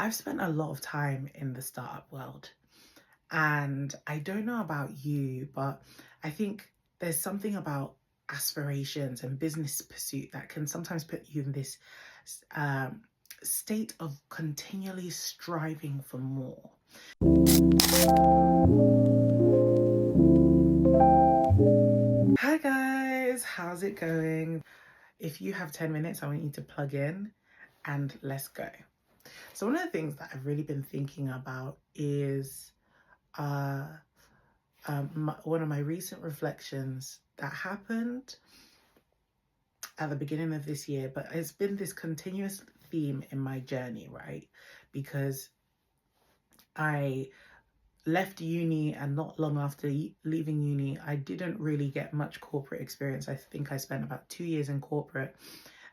I've spent a lot of time in the startup world, and I don't know about you, but I think there's something about aspirations and business pursuit that can sometimes put you in this um, state of continually striving for more. Hi guys, how's it going? If you have 10 minutes, I want you to plug in and let's go. So, one of the things that I've really been thinking about is uh, one of my recent reflections that happened at the beginning of this year, but it's been this continuous theme in my journey, right? Because I left uni, and not long after leaving uni, I didn't really get much corporate experience. I think I spent about 2 years in corporate,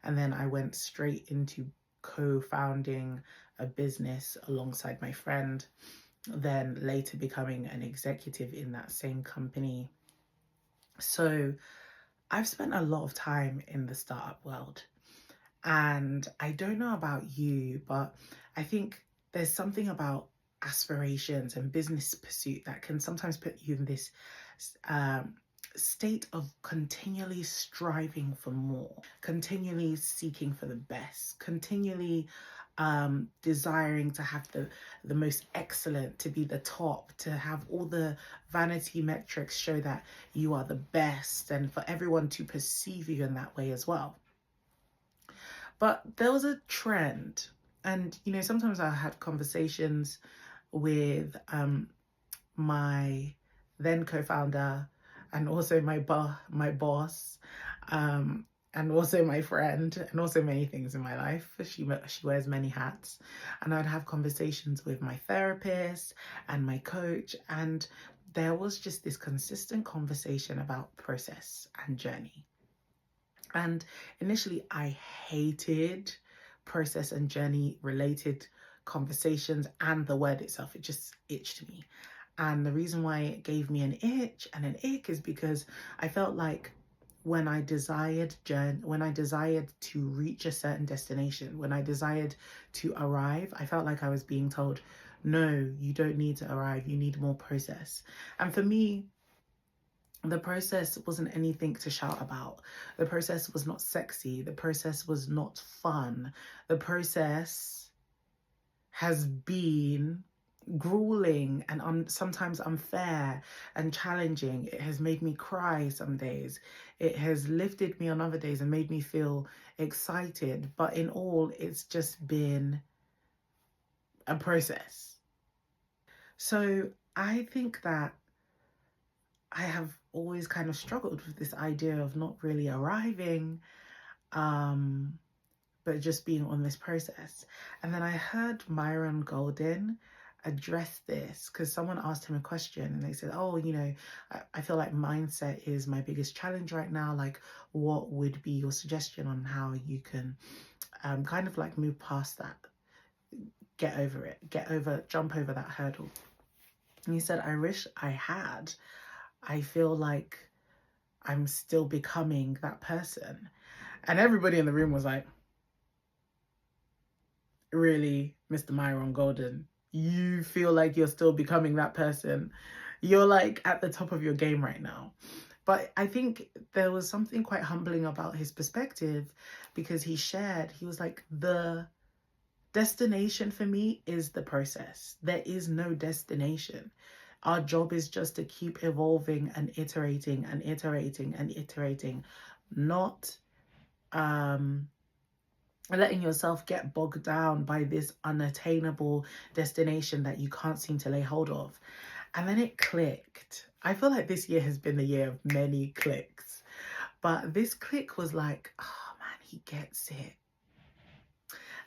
and then I went straight into co-founding a business alongside my friend, then later becoming an executive in that same company. So I've spent a lot of time in the startup world, and I don't know about you, but I think there's something about aspirations and business pursuit that can sometimes put you in this um, state of continually striving for more, continually seeking for the best, continually desiring to have the most excellent, to be the top, to have all the vanity metrics show that you are the best, and for everyone to perceive you in that way as well. But there was a trend, and sometimes I had conversations with my then co-founder, and also my boss, um, and also my friend, and also many things in my life. She wears many hats, and I'd have conversations with my therapist and my coach, and there was just this consistent conversation about process and journey. And initially, I hated process and journey related conversations and the word itself. It just itched me. And the reason why it gave me an itch and an ick is because I felt like when I desired to reach a certain destination, when I desired to arrive, I felt like I was being told, no, you don't need to arrive, you need more process. And for me, the process wasn't anything to shout about. The process was not sexy. The process was not fun. The process has been grueling and sometimes unfair and challenging. It has made me cry some days. It has lifted me on other days and made me feel excited. But in all, it's just been a process. So I think that I have always kind of struggled with this idea of not really arriving, um, but just being on this process. And then I heard Myron Golden address this because someone asked him a question and they said, oh, I feel like mindset is my biggest challenge right now. Like, what would be your suggestion on how you can kind of like move past that, jump over that hurdle? And he said, I wish I had. I feel like I'm still becoming that person. And everybody in the room was like, really, Mr. Myron Golden, you feel like you're still becoming that person? You're like at the top of your game right now. But I think there was something quite humbling about his perspective, because he was like, the destination for me is the process. There is no destination. Our job is just to keep evolving and iterating and iterating and iterating, not letting yourself get bogged down by this unattainable destination that you can't seem to lay hold of. And then it clicked. I feel like this year has been the year of many clicks, but this click was like, oh man, he gets it.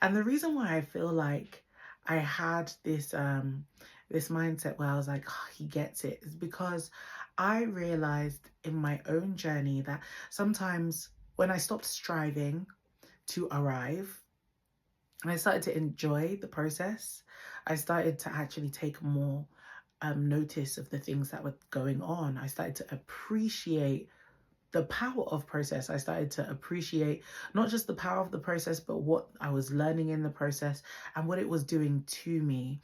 And the reason why I feel like I had this mindset where I was like, oh, he gets it, is because I realized in my own journey that sometimes when I stopped striving to arrive, and I started to enjoy the process, I started to actually take more notice of the things that were going on. I started to appreciate the power of process. I started to appreciate not just the power of the process, but what I was learning in the process and what it was doing to me.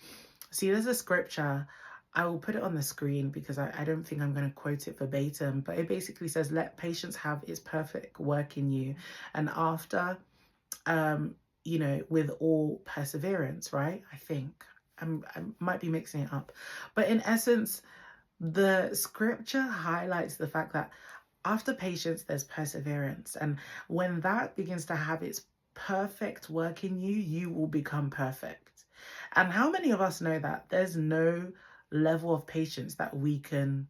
See, there's a scripture. I will put it on the screen because I don't think I'm going to quote it verbatim, but it basically says, let patience have its perfect work in you. And after, with all perseverance, right? I think I might be mixing it up. But in essence, the scripture highlights the fact that after patience, there's perseverance. And when that begins to have its perfect work in you, you will become perfect. And how many of us know that there's no level of patience that we can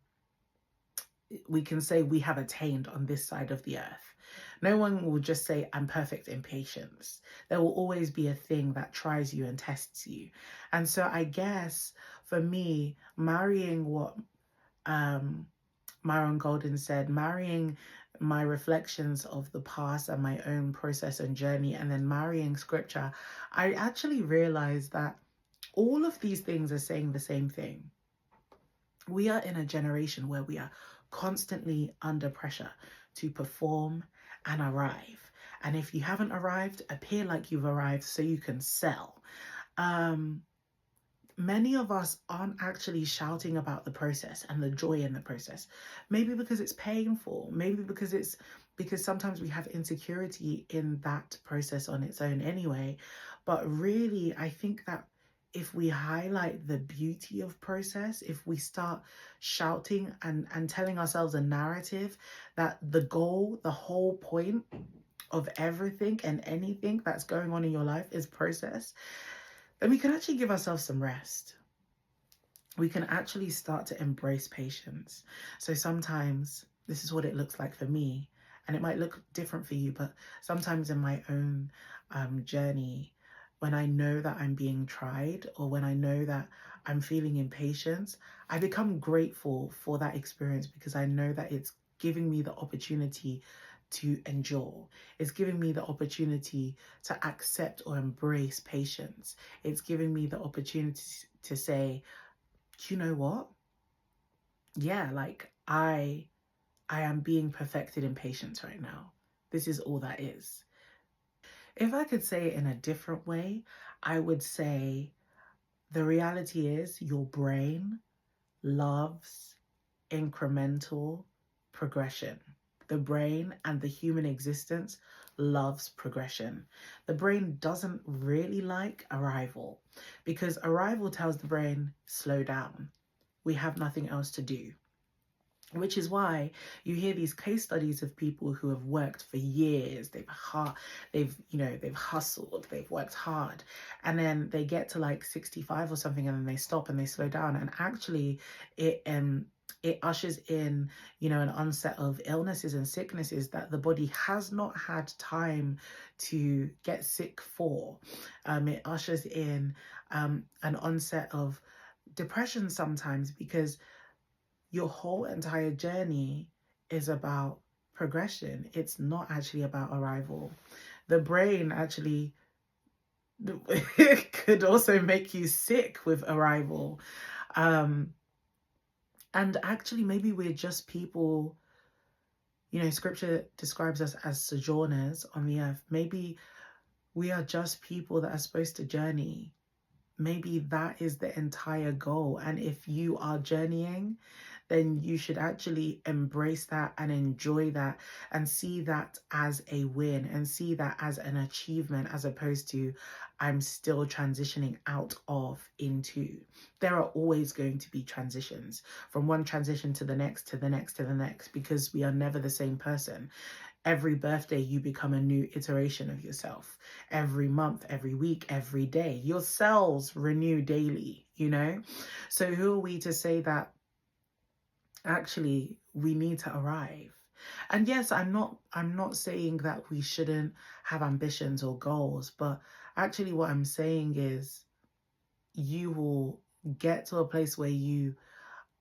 say we have attained on this side of the earth? No one will just say, I'm perfect in patience. There will always be a thing that tries you and tests you. And so I guess for me, marrying what Myron Golden said, marrying my reflections of the past and my own process and journey, and then marrying scripture, I actually realized that all of these things are saying the same thing. We are in a generation where we are constantly under pressure to perform and arrive. And if you haven't arrived, appear like you've arrived so you can sell. Many of us aren't actually shouting about the process and the joy in the process. Maybe because it's painful, maybe because sometimes we have insecurity in that process on its own anyway. But really, I think that if we highlight the beauty of process, if we start shouting and telling ourselves a narrative that the goal, the whole point of everything and anything that's going on in your life is process, then we can actually give ourselves some rest. We can actually start to embrace patience. So sometimes this is what it looks like for me, and it might look different for you, but sometimes in my own journey, when I know that I'm being tried or when I know that I'm feeling impatience, I become grateful for that experience because I know that it's giving me the opportunity to endure. It's giving me the opportunity to accept or embrace patience. It's giving me the opportunity to say, you know what? Yeah, like I am being perfected in patience right now. This is all that is. If I could say it in a different way, I would say the reality is your brain loves incremental progression. The brain and the human existence loves progression. The brain doesn't really like arrival because arrival tells the brain, slow down. We have nothing else to do. Which is why you hear these case studies of people who have worked for years. They've hustled, they've worked hard, and then they get to like 65 or something, and then they stop and they slow down. And actually, it ushers in, an onset of illnesses and sicknesses that the body has not had time to get sick for. It ushers in an onset of depression sometimes because your whole entire journey is about progression. It's not actually about arrival. The brain actually could also make you sick with arrival. And actually, maybe we're just people, scripture describes us as sojourners on the earth. Maybe we are just people that are supposed to journey. Maybe that is the entire goal. And if you are journeying, then you should actually embrace that and enjoy that and see that as a win and see that as an achievement, as opposed to I'm still transitioning out of into. There are always going to be transitions from one transition to the next, to the next, to the next, because we are never the same person. Every birthday, you become a new iteration of yourself. Every month, every week, every day, your cells renew daily, So who are we to say that actually we need to arrive? And yes, I'm not saying that we shouldn't have ambitions or goals, but actually what I'm saying is you will get to a place where you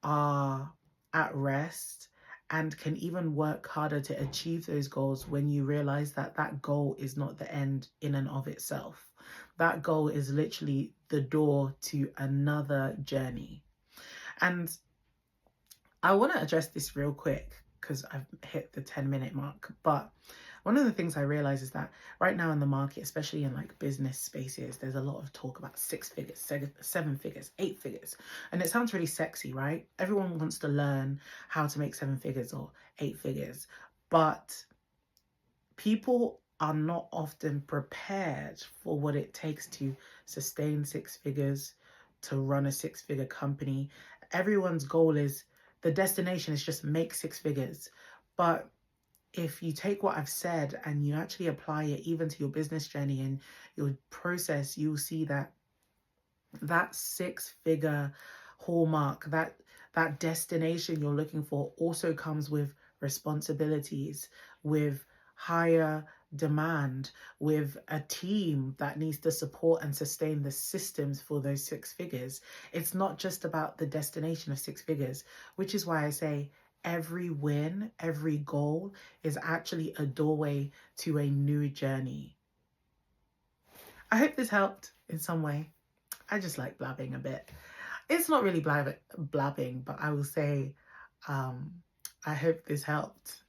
are at rest and can even work harder to achieve those goals when you realize that that goal is not the end in and of itself. That goal is literally the door to another journey. And I want to address this real quick. because I've hit the 10-minute mark. But one of the things I realize is that right now in the market, especially in like business spaces, there's a lot of talk about 6 figures, 7 figures, 8 figures. And it sounds really sexy, right? Everyone wants to learn how to make 7 figures or 8 figures. But people are not often prepared for what it takes to sustain 6 figures, to run a 6-figure company. Everyone's goal is, the destination is just make 6 figures. But if you take what I've said and you actually apply it even to your business journey and your process, you'll see that that 6-figure hallmark, that destination you're looking for also comes with responsibilities, with higher demand, with a team that needs to support and sustain the systems for those 6 figures. It's not just about the destination of 6 figures, which is why I say every win, every goal is actually a doorway to a new journey. I hope this helped in some way. I just like blabbing a bit. It's not really blabbing, but I will say, I hope this helped.